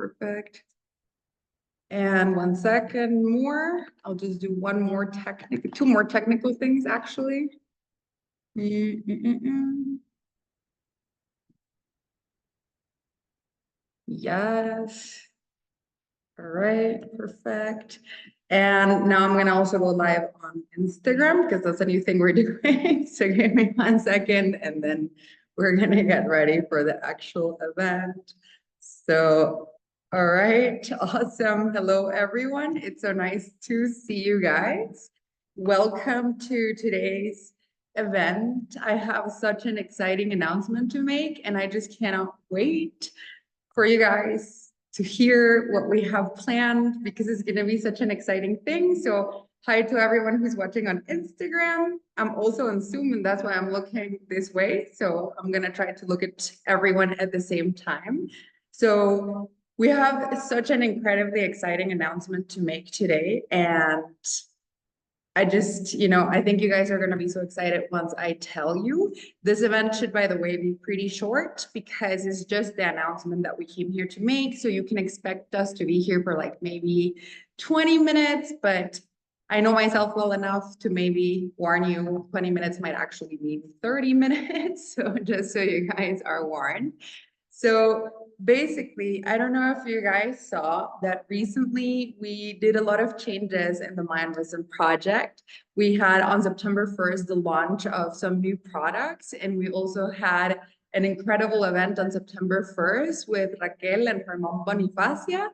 perfect. And 1 second more. I'll just do two more technical things actually. Yes. All right, perfect. And now I'm gonna also go live on Instagram because that's a new thing we're doing. So give me 1 second and then we're gonna get ready for the actual event. So, all right, awesome. Hello, everyone. It's so nice to see you guys. Welcome to today's event. I have such an exciting announcement to make and I just cannot wait for you guys to hear what we have planned because it's going to be such an exciting thing. So hi to everyone who's watching on Instagram. I'm also on Zoom and that's why I'm looking this way. So I'm going to try to look at everyone at the same time. So we have such an incredibly exciting announcement to make today. And I just, I think you guys are going to be so excited once I tell you. This event should, by the way, be pretty short because it's just the announcement that we came here to make. So you can expect us to be here for like maybe 20 minutes, but I know myself well enough to maybe warn you, 20 minutes might actually be 30 minutes. So just so you guys are warned. So basically, I don't know if you guys saw that recently we did a lot of changes in the Mayan Wisdom Project. We had on September 1st the launch of some new products, and we also had an incredible event on September 1st with Raquel and her mom Bonifacia,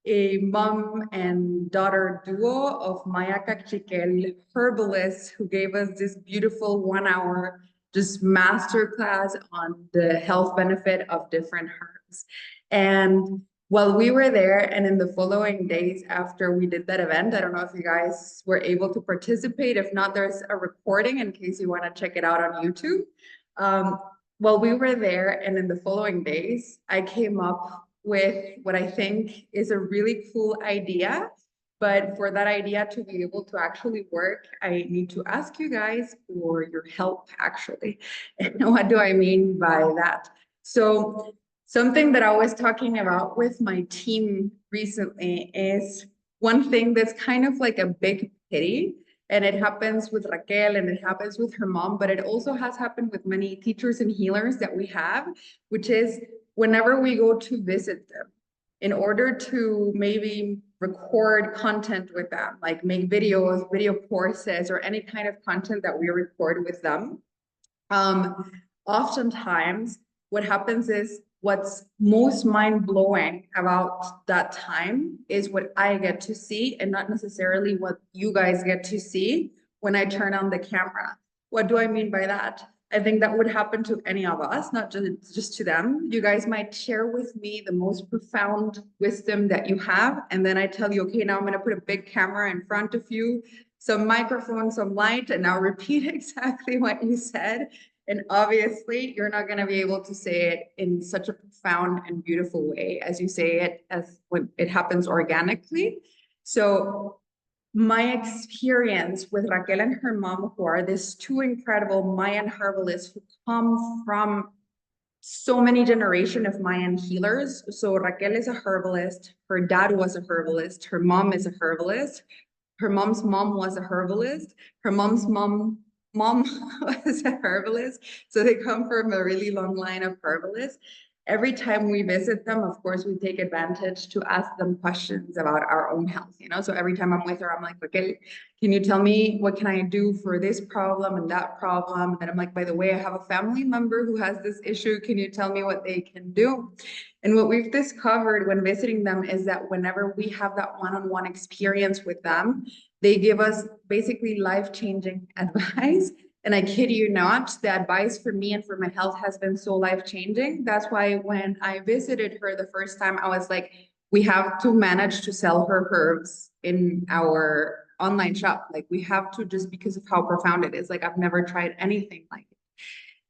a mom and daughter duo of Maya Cachiquel herbalists who gave us this beautiful 1 hour just masterclass on the health benefit of different herbs. And while we were there and in the following days after we did that event, I don't know if you guys were able to participate. If not, there's a recording in case you want to check it out on YouTube. While we were there and in the following days, I came up with what I think is a really cool idea. But for that idea to be able to actually work, I need to ask you guys for your help, actually. And what do I mean by that? So something that I was talking about with my team recently is one thing that's kind of like a big pity. And it happens with Raquel and it happens with her mom, but it also has happened with many teachers and healers that we have, which is whenever we go to visit them, in order to maybe record content with them, like make videos, video courses, or any kind of content that we record with them. Oftentimes, what happens is what's most mind-blowing about that time is what I get to see and not necessarily what you guys get to see when I turn on the camera. What do I mean by that? I think that would happen to any of us, not just to them. You guys might share with me the most profound wisdom that you have. And then I tell you, okay, now I'm going to put a big camera in front of you, some microphone, some light, and now repeat exactly what you said. And obviously, you're not going to be able to say it in such a profound and beautiful way as you say it as when it happens organically. So my experience with Raquel and her mom, who are these two incredible Mayan herbalists who come from so many generations of Mayan healers. So Raquel is a herbalist. Her dad was a herbalist. Her mom is a herbalist. Her mom's mom was a herbalist. Her mom's mom was a herbalist. So they come from a really long line of herbalists. Every time we visit them, of course, we take advantage to ask them questions about our own health, So every time I'm with her, I'm like, okay, can you tell me what can I do for this problem and that problem? And then I'm like, by the way, I have a family member who has this issue. Can you tell me what they can do? And what we've discovered when visiting them is that whenever we have that one-on-one experience with them, they give us basically life-changing advice. And I kid you not, the advice for me and for my health has been so life-changing. That's why when I visited her the first time, I was like, we have to manage to sell her herbs in our online shop. Like we have to, just because of how profound it is. Like I've never tried anything like it.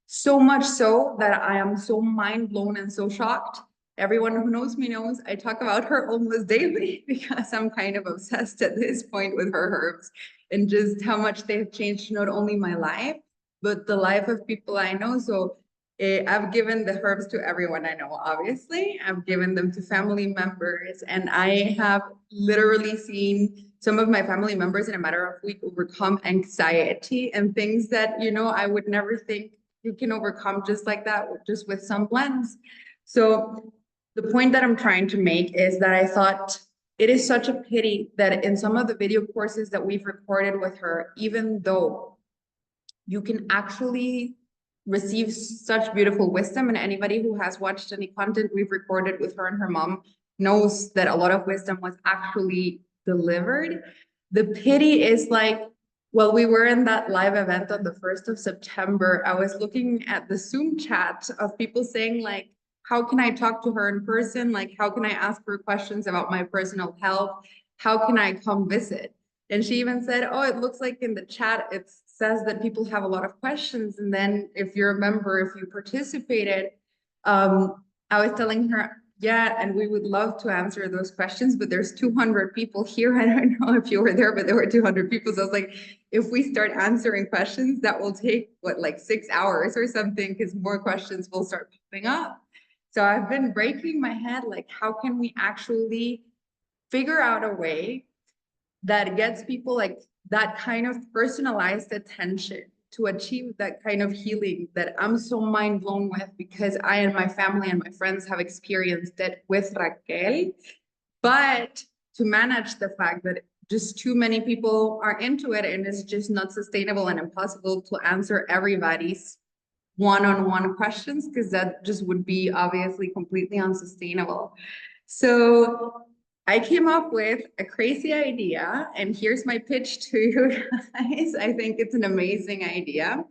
So much so that I am so mind blown and so shocked. Everyone who knows me knows I talk about her almost daily because I'm kind of obsessed at this point with her herbs and just how much they have changed not only my life, but the life of people I know. So I've given the herbs to everyone I know, obviously. I've given them to family members, and I have literally seen some of my family members in a matter of week overcome anxiety and things that, I would never think you can overcome just like that, just with some blends. So the point that I'm trying to make is that I thought it is such a pity that in some of the video courses that we've recorded with her, even though you can actually receive such beautiful wisdom, and anybody who has watched any content we've recorded with her and her mom knows that a lot of wisdom was actually delivered. The pity is like, well, we were in that live event on the 1st of September. I was looking at the Zoom chat of people saying like, how can I talk to her in person? Like, how can I ask her questions about my personal health? How can I come visit? And she even said, oh, it looks like in the chat, it says that people have a lot of questions. And then if you're a member, if you participated, I was telling her, yeah, and we would love to answer those questions, but there's 200 people here. I don't know if you were there, but there were 200 people. So I was like, if we start answering questions, that will take what, like 6 hours or something, because more questions will start popping up. So I've been breaking my head, like, how can we actually figure out a way that gets people like that kind of personalized attention to achieve that kind of healing that I'm so mind blown with, because I and my family and my friends have experienced it with Raquel. But to manage the fact that just too many people are into it, and it's just not sustainable and impossible to answer everybody's one-on-one questions, because that just would be obviously completely unsustainable. So I came up with a crazy idea, and here's my pitch to you guys. I think it's an amazing idea.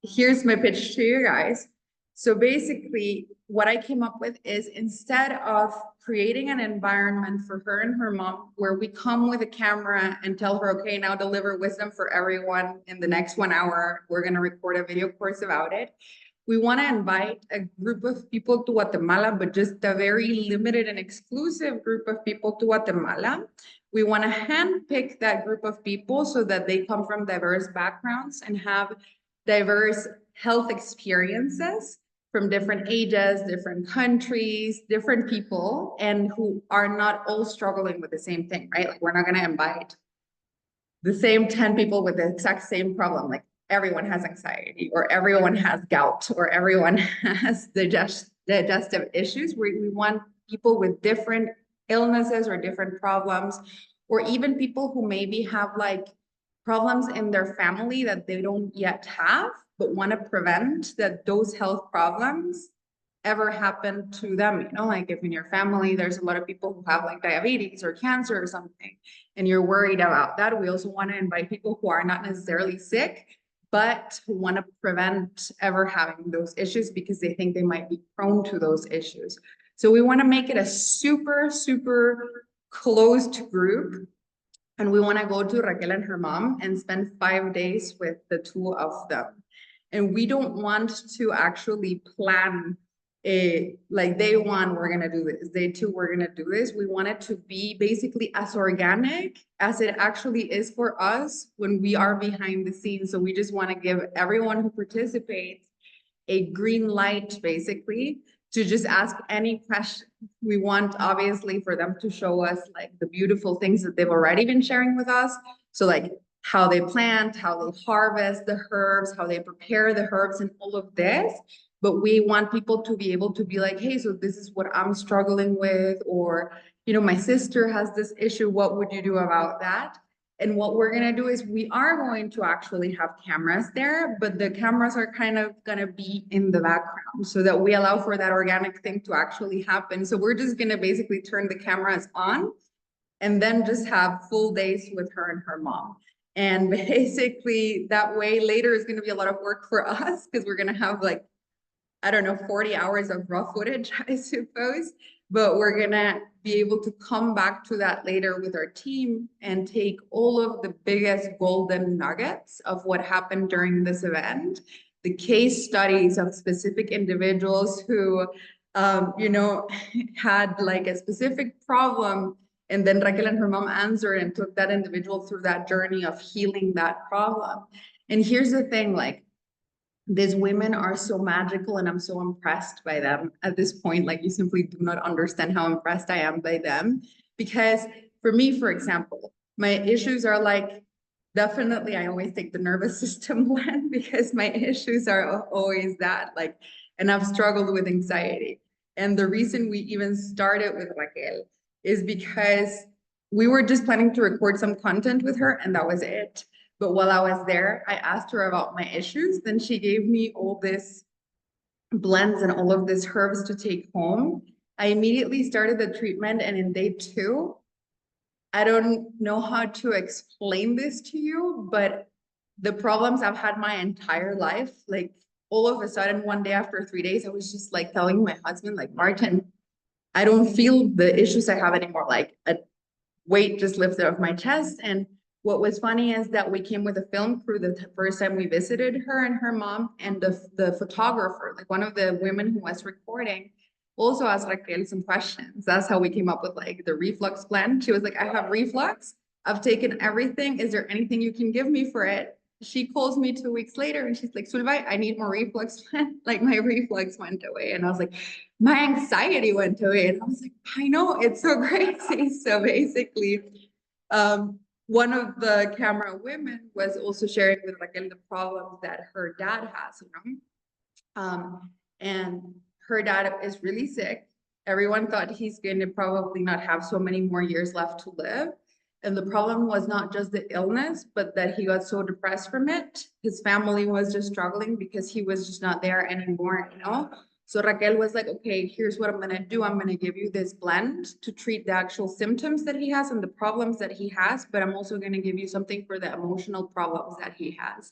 Here's my pitch to you guys. So basically, what I came up with is, instead of creating an environment for her and her mom where we come with a camera and tell her, okay, now deliver wisdom for everyone in the next 1 hour, we're going to record a video course about it. We want to invite a group of people to Guatemala, but just a very limited and exclusive group of people to Guatemala. We want to handpick that group of people so that they come from diverse backgrounds and have diverse health experiences from different ages, different countries, different people, and who are not all struggling with the same thing, right? Like, we're not going to invite the same 10 people with the exact same problem. Like, everyone has anxiety, or everyone has gout, or everyone has digestive issues. We want people with different illnesses or different problems, or even people who maybe have like problems in their family that they don't yet have, but want to prevent that those health problems ever happen to them. Like if in your family there's a lot of people who have like diabetes or cancer or something, and you're worried about that, we also want to invite people who are not necessarily sick, but who want to prevent ever having those issues because they think they might be prone to those issues. So we want to make it a super, super closed group. And we want to go to Raquel and her mom and spend 5 days with the two of them. And we don't want to actually plan like day one, we're going to do this. Day two, we're going to do this. We want it to be basically as organic as it actually is for us when we are behind the scenes. So we just want to give everyone who participates a green light, basically, to just ask any question. We want, obviously, for them to show us like the beautiful things that they've already been sharing with us. So like how they plant, how they harvest the herbs, how they prepare the herbs, and all of this. But we want people to be able to be like, hey, so this is what I'm struggling with, or, my sister has this issue. What would you do about that? And what we're going to do is we are going to actually have cameras there, but the cameras are kind of going to be in the background so that we allow for that organic thing to actually happen. So we're just going to basically turn the cameras on and then just have full days with her and her mom. And basically that way later is going to be a lot of work for us, because we're going to have like, I don't know, 40 hours of raw footage, I suppose, but we're gonna be able to come back to that later with our team and take all of the biggest golden nuggets of what happened during this event, the case studies of specific individuals who, had like a specific problem, and then Raquel and her mom answered and took that individual through that journey of healing that problem. And here's the thing, like, these women are so magical and I'm so impressed by them at this point. Like you simply do not understand how impressed I am by them. Because for me, for example, my issues are like, definitely I always take the nervous system one because my issues are always that like, and I've struggled with anxiety. And the reason we even started with Raquel is because we were just planning to record some content with her and that was it. But while I was there, I asked her about my issues. Then she gave me all this blends and all of these herbs to take home. I immediately started the treatment, and in day 2, I don't know how to explain this to you, but the problems I've had my entire life, like all of a sudden, one day after 3 days, I was just like telling my husband, like, Martin, I don't feel the issues I have anymore. Like a weight just lifted off my chest. And what was funny is that we came with a film crew the first time we visited her and her mom, and the photographer, like one of the women who was recording, also asked Raquel some questions. That's how we came up with like the reflux plan. She was like, I have reflux. I've taken everything. Is there anything you can give me for it? She calls me 2 weeks later and she's like, Sulvay, I need more reflux plan. Like my reflux went away. And I was like, my anxiety went away. And I was like, I know, it's so crazy. So basically, one of the camera women was also sharing with Raquel the problems that her dad has, and her dad is really sick. Everyone thought he's going to probably not have so many more years left to live. And the problem was not just the illness, but that he got so depressed from it. His family was just struggling because he was just not there anymore. So Raquel was like, okay, here's what I'm going to do. I'm going to give you this blend to treat the actual symptoms that he has and the problems that he has, but I'm also going to give you something for the emotional problems that he has.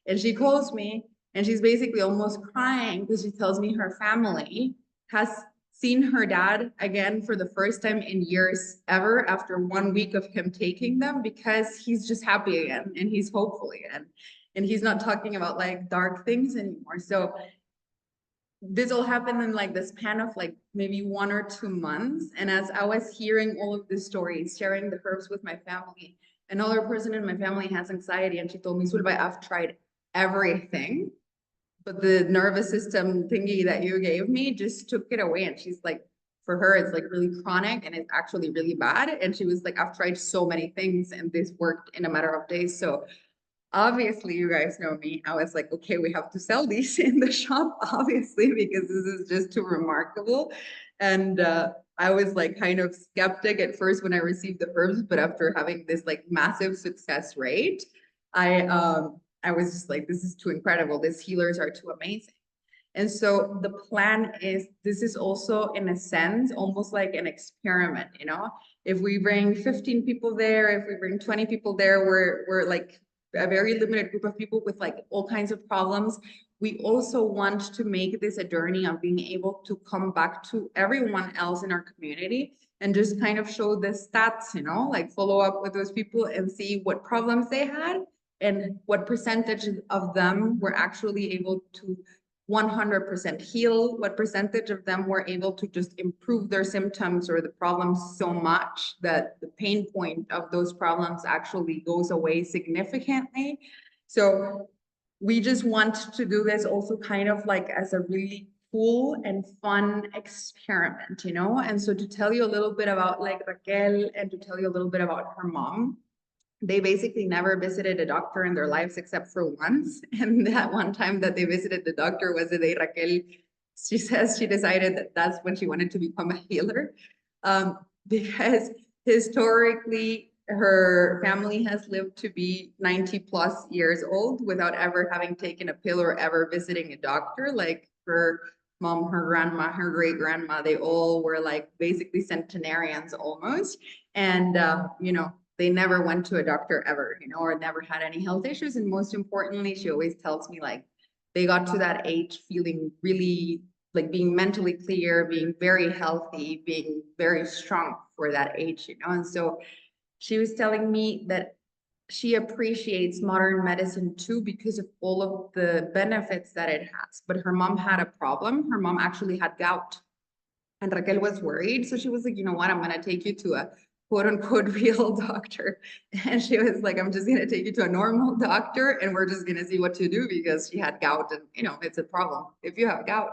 And she calls me and she's basically almost crying because she tells me her family has seen her dad again for the first time in years ever after 1 week of him taking them, because he's just happy again and he's hopeful again. And he's not talking about like dark things anymore. So this all happened in like the span of like maybe 1 or 2 months. And as I was hearing all of these stories, sharing the herbs with my family, another person in my family has anxiety, and she told me, Sulba, I've tried everything, but the nervous system thingy that you gave me just took it away. And she's like, for her, it's like really chronic and it's actually really bad. And she was like, I've tried so many things and this worked in a matter of days. So obviously, you guys know me. I was like, okay, we have to sell these in the shop, obviously, because this is just too remarkable. And I was like kind of skeptic at first when I received the herbs, but after having this like massive success rate, I was just like, this is too incredible. These healers are too amazing. And so the plan is, this is also in a sense, almost like an experiment. If we bring 15 people there, if we bring 20 people there, we're like a very limited group of people with like all kinds of problems. We also want to make this a journey of being able to come back to everyone else in our community and just kind of show the stats, like follow up with those people and see what problems they had and what percentage of them were actually able to 100% heal, what percentage of them were able to just improve their symptoms or the problems so much that the pain point of those problems actually goes away significantly. So we just want to do this also kind of like as a really cool and fun experiment. And so to tell you a little bit about like Raquel and to tell you a little bit about her mom, they basically never visited a doctor in their lives except for once. And that one time that they visited the doctor was the day Raquel, she says she decided that that's when she wanted to become a healer. Because historically, her family has lived to be 90 plus years old without ever having taken a pill or ever visiting a doctor. Like her mom, her grandma, her great grandma, they all were like basically centenarians almost. And, they never went to a doctor ever, or never had any health issues. And most importantly, she always tells me like they got to that age feeling really like being mentally clear, being very healthy, being very strong for that age. And so she was telling me that she appreciates modern medicine too because of all of the benefits that it has. But her mom had a problem. Her mom actually had gout. And Raquel was worried. So she was like, you know what, I'm going to take you to a quote unquote real doctor. And she was like, I'm just going to take you to a normal doctor and we're just going to see what to do, because she had gout, and it's a problem if you have gout.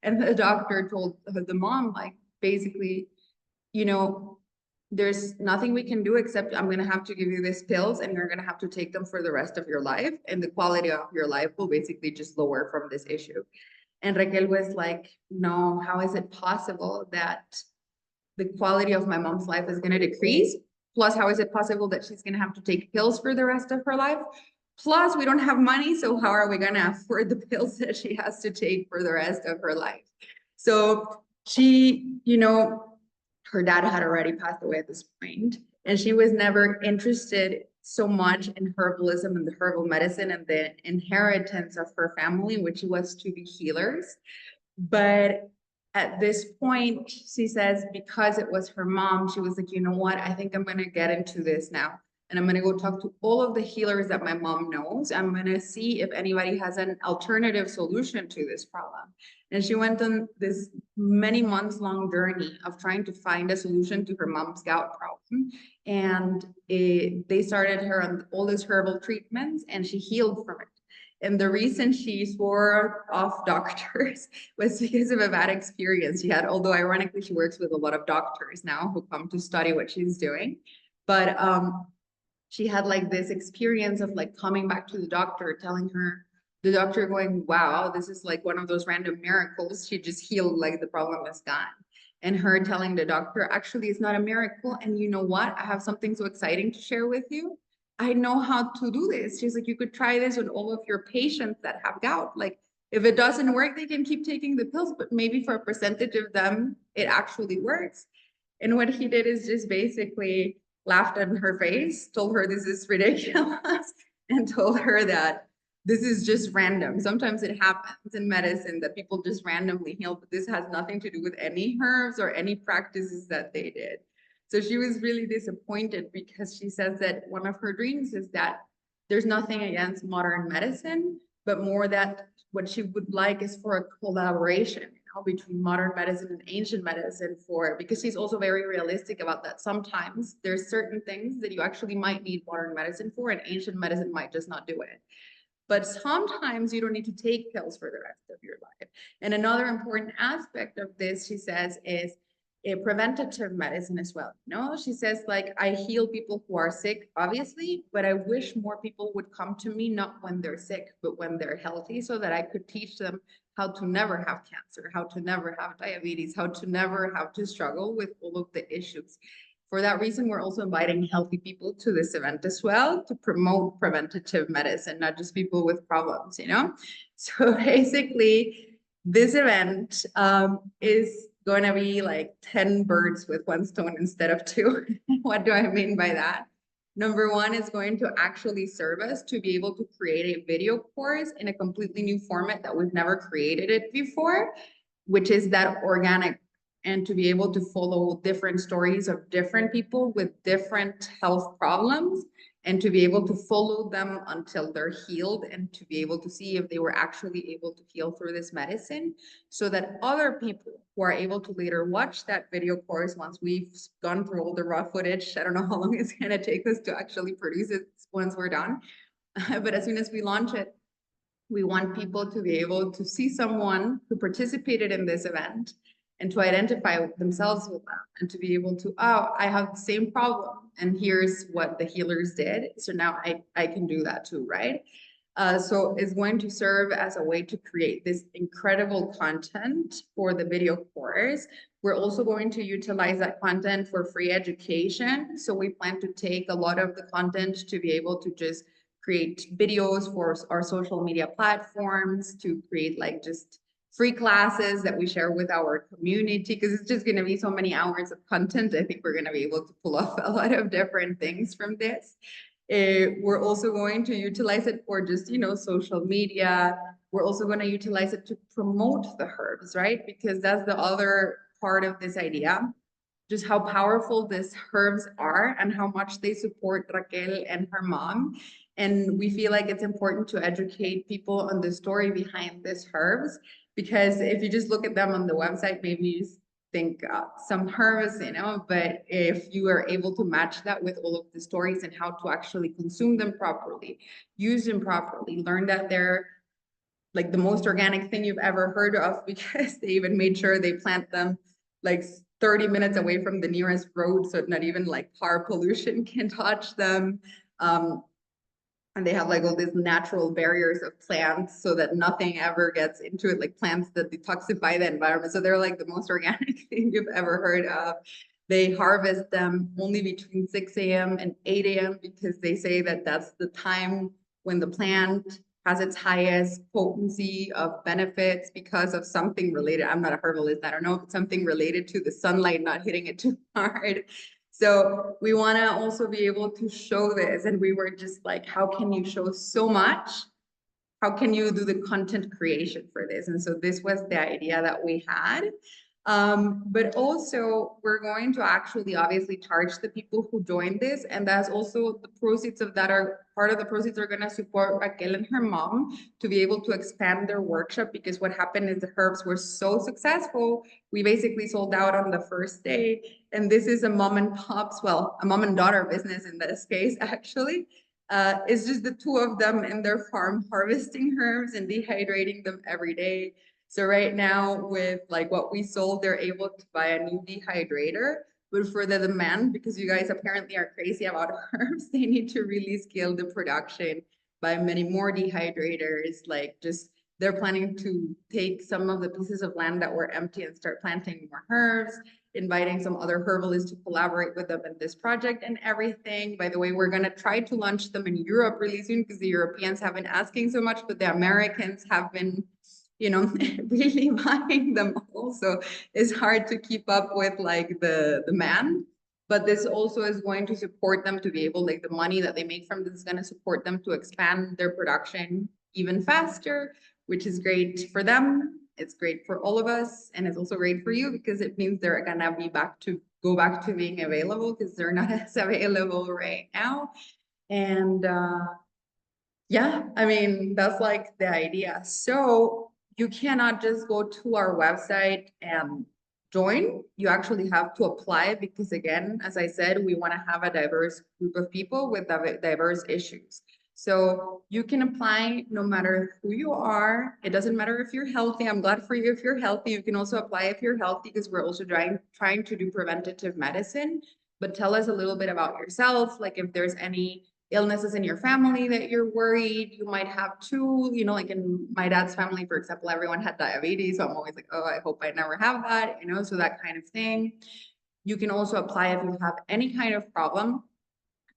And the doctor told the mom, like, basically, there's nothing we can do except I'm going to have to give you these pills and you're going to have to take them for the rest of your life. And the quality of your life will basically just lower from this issue. And Raquel was like, no, how is it possible that the quality of my mom's life is going to decrease? Plus, how is it possible that she's going to have to take pills for the rest of her life? Plus, we don't have money. So how are we going to afford the pills that she has to take for the rest of her life? So she, her dad had already passed away at this point, and she was never interested so much in herbalism and the herbal medicine and the inheritance of her family, which was to be healers. But at this point, she says, because it was her mom, she was like, you know what? I think I'm going to get into this now. And I'm going to go talk to all of the healers that my mom knows. I'm going to see if anybody has an alternative solution to this problem. And she went on this many months long journey of trying to find a solution to her mom's gout problem. And they started her on all these herbal treatments, and she healed from it. And the reason she swore off doctors was because of a bad experience she had, although ironically, she works with a lot of doctors now who come to study what she's doing. But she had like this experience of like coming back to the doctor, telling her, the doctor going, wow, this is like one of those random miracles. She just healed, like the problem is gone. And her telling the doctor, actually, it's not a miracle. And you know what? I have something so exciting to share with you. I know how to do this. She's like, you could try this on all of your patients that have gout. Like, if it doesn't work, they can keep taking the pills, but maybe for a percentage of them, it actually works. And what he did is just basically laughed in her face, told her this is ridiculous, and told her that this is just random. Sometimes it happens in medicine that people just randomly heal, but this has nothing to do with any herbs or any practices that they did. So she was really disappointed, because she says that one of her dreams is that there's nothing against modern medicine, but more that what she would like is for a collaboration between modern medicine and ancient medicine, because she's also very realistic about that. Sometimes there's certain things that you actually might need modern medicine for, and ancient medicine might just not do it. But sometimes you don't need to take pills for the rest of your life. And another important aspect of this, she says, is a preventative medicine as well. She says, like, I heal people who are sick, obviously, but I wish more people would come to me, not when they're sick, but when they're healthy, so that I could teach them how to never have cancer, how to never have diabetes, how to never have to struggle with all of the issues. For that reason, we're also inviting healthy people to this event as well, to promote preventative medicine, not just people with problems, So basically, this event is going to be like 10 birds with one stone instead of two. What do I mean by that? Number one is going to actually serve us to be able to create a video course in a completely new format that we've never created it before, which is that organic, and to be able to follow different stories of different people with different health problems, and to be able to follow them until they're healed, and to be able to see if they were actually able to heal through this medicine, so that other people who are able to later watch that video course, once we've gone through all the raw footage, I don't know how long it's going to take us to actually produce it once we're done, but as soon as we launch it, we want people to be able to see someone who participated in this event and to identify themselves with them, and to be able to, oh, I have the same problem, and here's what the healers did. So now I can do that too, right? So it's going to serve as a way to create this incredible content for the video course. We're also going to utilize that content for free education. So we plan to take a lot of the content to be able to just create videos for our social media platforms, to create like just free classes that we share with our community, because it's just going to be so many hours of content. I think we're going to be able to pull off a lot of different things from this. We're also going to utilize it for just, social media. We're also going to utilize it to promote the herbs, right? Because that's the other part of this idea, just how powerful these herbs are and how much they support Raquel and her mom. And we feel like it's important to educate people on the story behind these herbs, because if you just look at them on the website, maybe think some herbs, you know, but if you are able to match that with all of the stories and how to actually consume them properly, use them properly, learn that they're like the most organic thing you've ever heard of, because they even made sure they plant them like 30 minutes away from the nearest road, so not even like car pollution can touch them. And they have like all these natural barriers of plants so that nothing ever gets into it, like plants that detoxify the environment. So they're like the most organic thing you've ever heard of. They harvest them only between 6 a.m. and 8 a.m. because they say that that's the time when the plant has its highest potency of benefits because of something related. I'm not a herbalist, I don't know, but something related to the sunlight not hitting it too hard. So we want to also be able to show this. And we were just like, how can you show so much? How can you do the content creation for this? And so this was the idea that we had. But also we're going to actually obviously charge the people who join this. And that's also the proceeds of that are part of the proceeds are going to support Raquel and her mom to be able to expand their workshop, because what happened is the herbs were so successful. We basically sold out on the first day. And this is a mom and pops, well, a mom and daughter business in this case, actually. It's just the two of them in their farm harvesting herbs and dehydrating them every day. So right now with like what we sold, they're able to buy a new dehydrator, but for the demand, because you guys apparently are crazy about herbs, they need to really scale the production by many more dehydrators. Like just they're planning to take some of the pieces of land that were empty and start planting more herbs, inviting some other herbalists to collaborate with them in this project and everything. By the way, we're going to try to launch them in Europe really soon because the Europeans have been asking so much, but the Americans have been, you know, really buying them also. It's hard to keep up with like the demand, but this also is going to support them to be able, like the money that they make from this is going to support them to expand their production even faster, which is great for them. It's great for all of us, and it's also great for you because it means they're gonna be go back to being available because they're not as available right now. And yeah, I mean, that's like the idea. So you cannot just go to our website and join. You actually have to apply because, again, as I said, we want to have a diverse group of people with diverse issues. So you can apply no matter who you are. It doesn't matter if you're healthy. I'm glad for you if you're healthy. You can also apply if you're healthy because we're also trying to do preventative medicine. But tell us a little bit about yourself, like if there's any illnesses in your family that you're worried you might have too, you know, like in my dad's family, for example, everyone had diabetes. So I'm always like, oh, I hope I never have that, you know, so that kind of thing. You can also apply if you have any kind of problem.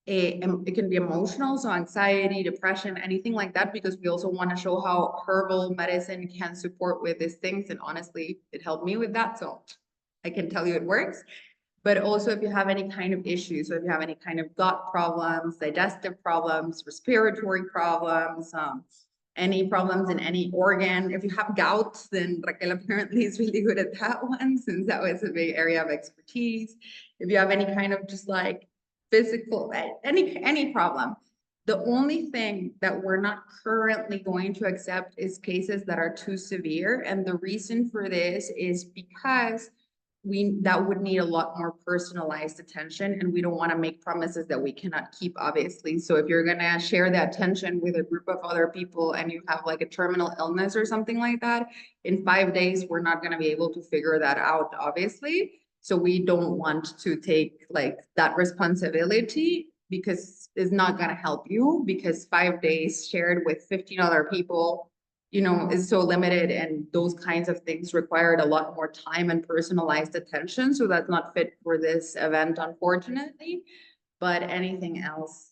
It can be emotional, so anxiety, depression, anything like that, because we also want to show how herbal medicine can support with these things. And honestly, it helped me with that. So I can tell you it works. But also if you have any kind of issues, so if you have any kind of gut problems, digestive problems, respiratory problems, any problems in any organ. If you have gout, then Raquel apparently is really good at that one, since that was a big area of expertise. If you have any kind of just like physical, any problem, the only thing that we're not currently going to accept is cases that are too severe. And the reason for this is because that would need a lot more personalized attention, and we don't want to make promises that we cannot keep, obviously. So if you're going to share the attention with a group of other people and you have like a terminal illness or something like that, in 5 days we're not going to be able to figure that out, obviously. So we don't want to take like that responsibility because it's not going to help you, because 5 days shared with 15 other people, you know, is so limited, and those kinds of things required a lot more time and personalized attention. So that's not fit for this event, unfortunately, but anything else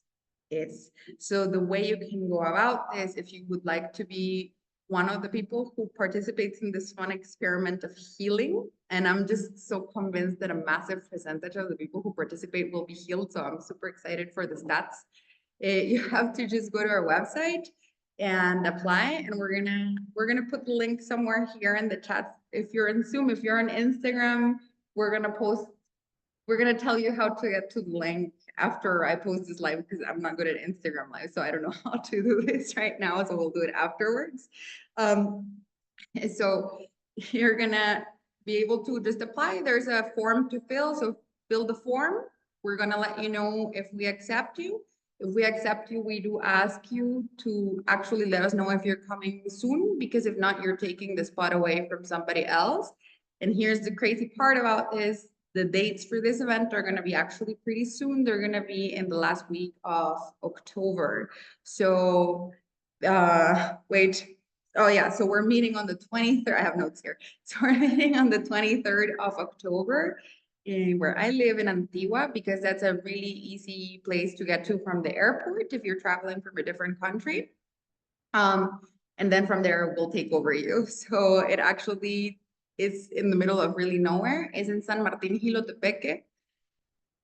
is. So the way you can go about this, if you would like to be one of the people who participates in this fun experiment of healing, and I'm just so convinced that a massive percentage of the people who participate will be healed. So I'm super excited for the stats. You have to just go to our website and apply, and we're gonna put the link somewhere here in the chat. If you're in Zoom, if you're on Instagram, we're gonna tell you how to get to the link after I post this live, because I'm not good at Instagram live, so I don't know how to do this right now, so we'll do it afterwards. So you're gonna be able to just apply. There's a form to fill, so fill the form. We're gonna let you know if we accept you. If we accept you, we do ask you to actually let us know if you're coming soon, because if not, you're taking the spot away from somebody else. And here's the crazy part about this. The dates for this event are going to be actually pretty soon. They're going to be in the last week of October. So, wait. Oh yeah, so we're meeting on the 23rd. I have notes here. So we're meeting on the 23rd of October where I live in Antigua, because that's a really easy place to get to from the airport if you're traveling from a different country. And then from there, we'll take over you. So it actually is in the middle of really nowhere. It's in San Martin Jilotepeque.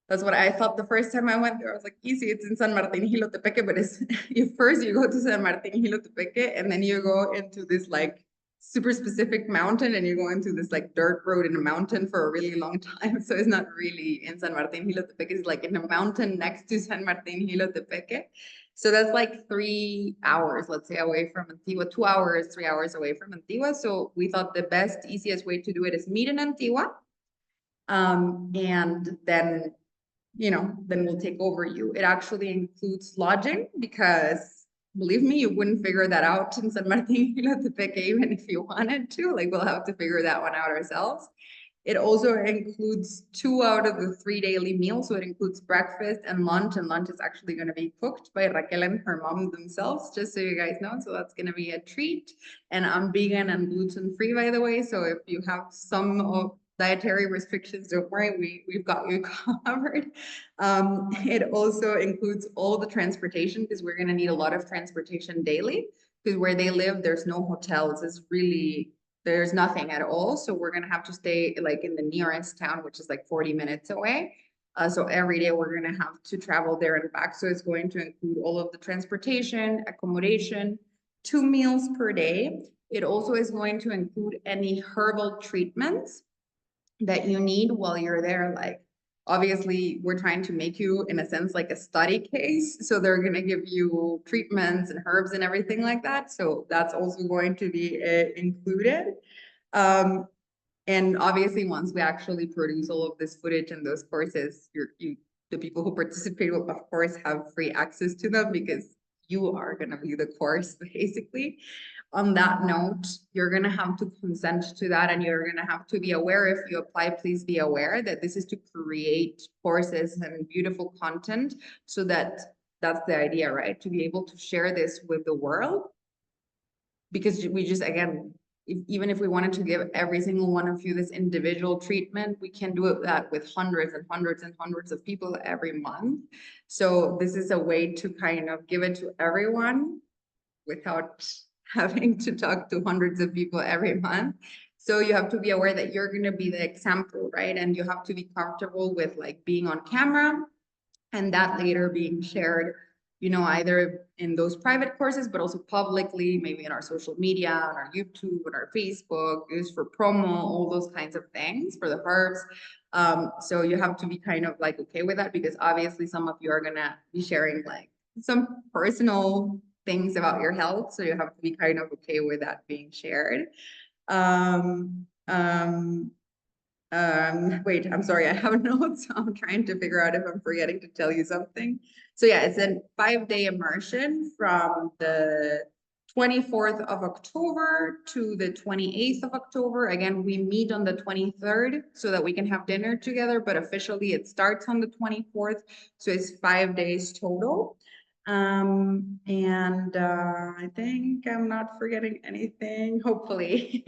That's what I thought the first time I went there. I was like, easy, it's in San Martin Jilotepeque, but it's you go to San Martin Jilotepeque, and then you go into this like super specific mountain, and you go into this like dirt road in a mountain for a really long time. So it's not really in San Martin Jilotepeque, it's like in a mountain next to San Martin Jilotepeque. So that's like 3 hours, let's say, away from Antigua, 2 hours, 3 hours away from Antigua. So we thought the best, easiest way to do it is meet in Antigua. And then then we'll take over you. It actually includes lodging, because believe me, you wouldn't figure that out in San Martin Jilotepeque even if you wanted to. Like, we'll have to figure that one out ourselves. It also includes 2 out of the 3 daily meals. So it includes breakfast and lunch is actually going to be cooked by Raquel and her mom themselves, just so you guys know. So that's going to be a treat. And I'm vegan and gluten-free, by the way. So if you have some of dietary restrictions, don't worry, we've got you covered. It also includes all the transportation, because we're going to need a lot of transportation daily, because where they live, there's no hotels. There's nothing at all. So we're going to have to stay like in the nearest town, which is like 40 minutes away. So every day we're going to have to travel there and back. So it's going to include all of the transportation, accommodation, 2 meals per day. It also is going to include any herbal treatments that you need while you're there. Like, obviously, we're trying to make you, in a sense, like a study case. So they're going to give you treatments and herbs and everything like that. So that's also going to be included. And obviously, once we actually produce all of this footage and those courses, the people who participate will, of course, have free access to them, because you are going to be the course, basically. On that note, you're going to have to consent to that, and you're going to have to be aware, if you apply, please be aware that this is to create courses and beautiful content, so that's the idea, right? To be able to share this with the world, because we just, again, even if we wanted to give every single one of you this individual treatment, we can do that with hundreds and hundreds and hundreds of people every month. So this is a way to kind of give it to everyone without having to talk to hundreds of people every month. So you have to be aware that you're going to be the example, right? And you have to be comfortable with like being on camera, and that later being shared, either in those private courses, but also publicly, maybe in our social media, on our YouTube, on our Facebook, used for promo, all those kinds of things for the herbs. So you have to be kind of like okay with that, because obviously some of you are gonna be sharing like some personal things about your health. So you have to be kind of okay with that being shared. Wait, I'm sorry, I have notes. So I'm trying to figure out if I'm forgetting to tell you something. So yeah, it's a 5-day immersion from the 24th of October to the 28th of October. Again, we meet on the 23rd so that we can have dinner together, but officially it starts on the 24th. So it's 5 days total. I think I'm not forgetting anything, hopefully.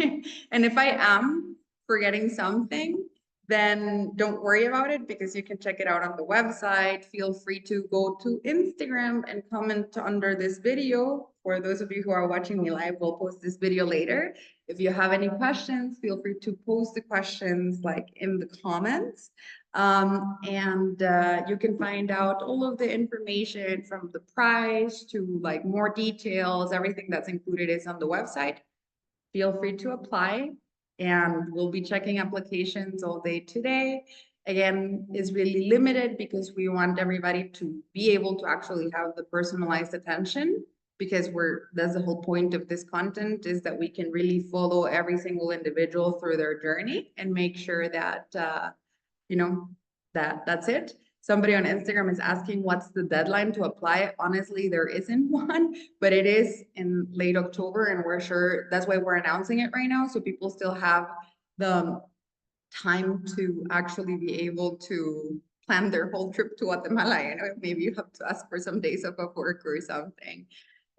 And if I am forgetting something, then don't worry about it, because you can check it out on the website. Feel free to go to Instagram and comment under this video. For those of you who are watching me live, we'll post this video later. If you have any questions, feel free to post the questions like in the comments. You can find out all of the information, from the price to like more details. Everything that's included is on the website. Feel free to apply, and we'll be checking applications all day today. Again, is really limited because we want everybody to be able to actually have the personalized attention, because that's the whole point of this content, is that we can really follow every single individual through their journey and make sure that, you know, that's it. Somebody on Instagram is asking what's the deadline to apply. Honestly, there isn't one, but it is in late October, and we're sure that's why we're announcing it right now. So people still have the time to actually be able to plan their whole trip to Guatemala. You know, maybe you have to ask for some days off of work or something.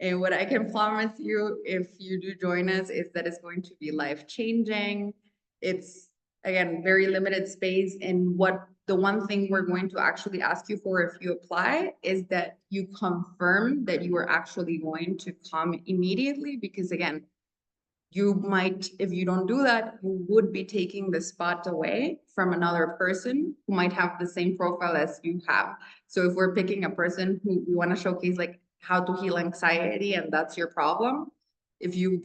And what I can promise you, if you do join us, is that it's going to be life-changing. It's, again, very limited space. And what the one thing we're going to actually ask you for if you apply is that you confirm that you are actually going to come immediately, because again, you might, if you don't do that, you would be taking the spot away from another person who might have the same profile as you have. So if we're picking a person who we want to showcase like how to heal anxiety, and that's your problem, if you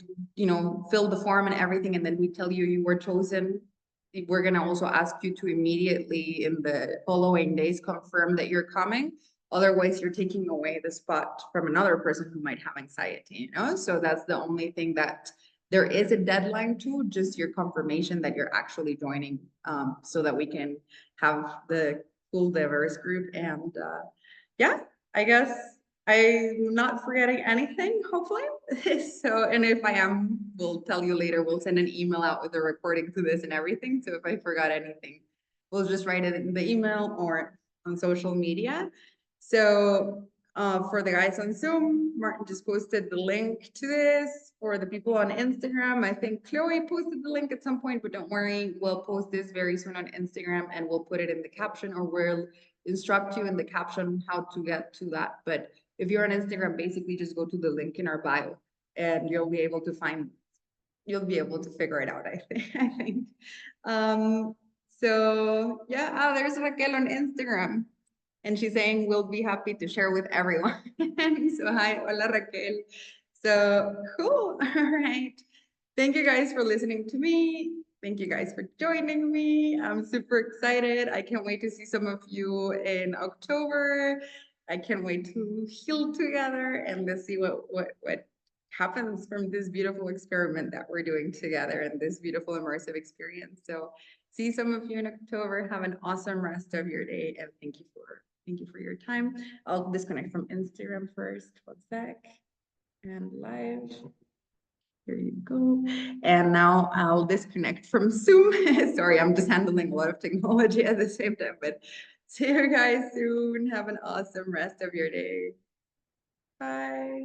fill the form and everything, and then we tell you you were chosen, we're going to also ask you to immediately in the following days confirm that you're coming. Otherwise, you're taking away the spot from another person who might have anxiety, So that's the only thing that there is a deadline to, just your confirmation that you're actually joining, so that we can have the full diverse group. And yeah, I guess I'm not forgetting anything, hopefully. So, and if I am, we'll tell you later. We'll send an email out with the recording to this and everything. So if I forgot anything, we'll just write it in the email or on social media. So for the guys on Zoom, Martin just posted the link to this. For the people on Instagram, I think Chloe posted the link at some point, but don't worry, we'll post this very soon on Instagram and we'll put it in the caption, or we'll instruct you in the caption how to get to that. But if you're on Instagram, basically just go to the link in our bio and you'll be able to figure it out, I think. So yeah, there's Raquel on Instagram. And she's saying, we'll be happy to share with everyone. So hi, hola Raquel. So cool, all right. Thank you guys for listening to me. Thank you guys for joining me. I'm super excited. I can't wait to see some of you in October. I can't wait to heal together, and let's see what happens from this beautiful experiment that we're doing together and this beautiful immersive experience. So see some of you in October. Have an awesome rest of your day, and thank you for your time. I'll disconnect from Instagram first. 1 sec. And live. Here you go. And now I'll disconnect from Zoom. Sorry, I'm just handling a lot of technology at the same time, but see you guys soon. Have an awesome rest of your day. Bye.